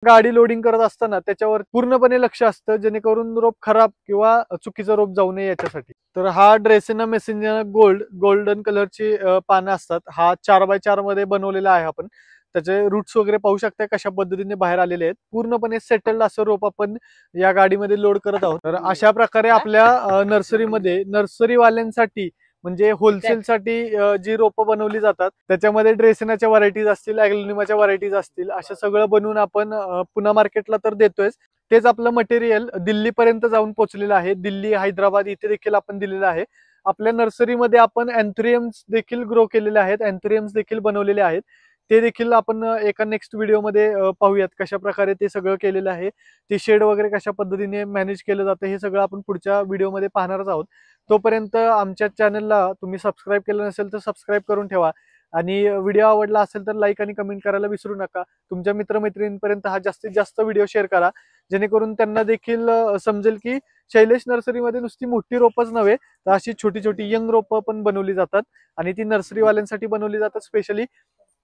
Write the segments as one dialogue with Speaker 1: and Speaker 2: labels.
Speaker 1: गाडी लोडिंग करत असताना त्याच्यावर पूर्णपणे लक्ष असतं, जेणेकरून रोप खराब किंवा चुकीचं रोप जाऊ नये याच्यासाठी. तर हा ड्रेसेना मेसेंजना गोल्डन कलरची पानं असतात. हा 4x4 मध्ये बनवलेला आहे आपण. त्याचे रूट्स वगैरे पाहू शकता कशा पद्धतीने बाहेर आलेले आहेत. पूर्णपणे सेटल्ड असं रोप आपण या गाडीमध्ये लोड करत आहोत. तर अशा प्रकारे आपल्या नर्सरीमध्ये नर्सरीवाल्यांसाठी म्हणजे होलसेलसाठी जी रोपं बनवली जातात त्याच्यामध्ये ड्रेसेनाच्या व्हरायटीज असतील, ॲग्लोनिमाच्या व्हरायटीज असतील, असं सगळं बनवून आपण पुणे मार्केटला तर देतोयच. तेच आपलं मटेरियल दिल्लीपर्यंत जाऊन पोहोचलेलं आहे. दिल्ली, हैदराबाद इथे देखील आपण दिलेलं आहे. आपल्या नर्सरीमध्ये आपण अँथोरियम्स देखील ग्रो केलेले आहेत, अँथोरियम्स देखील बनवलेले आहेत. ते देखील आपण एका नेक्स्ट व्हिडिओमध्ये पाहूयात कशा प्रकारे ते सगळं केलेलं आहे. ते शेड वगैरे कशा पद्धतीने मॅनेज केलं जातं हे सगळं आपण पुढच्या व्हिडिओमध्ये पाहणारच आहोत. तोपर्यंत आमच्या चॅनलला तुम्ही सबस्क्राईब केलं नसेल तर सबस्क्राईब करून ठेवा आणि व्हिडिओ आवडला असेल तर लाईक आणि कमेंट करायला विसरू नका. तुमच्या मित्रमैत्रिणींपर्यंत हा जास्तीत जास्त व्हिडिओ शेअर करा, जेणेकरून त्यांना देखील समजेल की शैलेश नर्सरीमध्ये नुसती मोठी रोपच नव्हे तर अशी छोटी छोटी यंग रोपं पण बनवली जातात आणि ती नर्सरीवाल्यांसाठी बनवली जातात. स्पेशली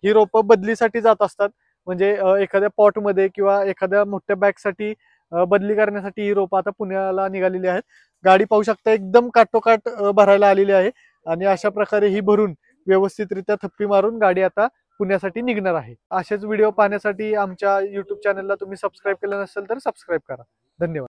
Speaker 1: ही रोपं बदलीसाठी जात असतात, म्हणजे एखाद्या पॉटमध्ये किंवा एखाद्या मोठ्या बॅगसाठी बदली करण्यासाठी ही रोपं आता पुण्याला निघालेली आहेत. गाडी पाहू शकता एकदम काटोकाट भरायला आलेली आहे आणि अशा प्रकारे ही भरून व्यवस्थितरित्या थप्पी मारून गाडी आता पुण्यासाठी निघणार आहे. असेच व्हिडिओ पाहण्यासाठी आमच्या YouTube चॅनलला तुम्ही सबस्क्राईब केलं नसेल तर सबस्क्राईब करा. धन्यवाद.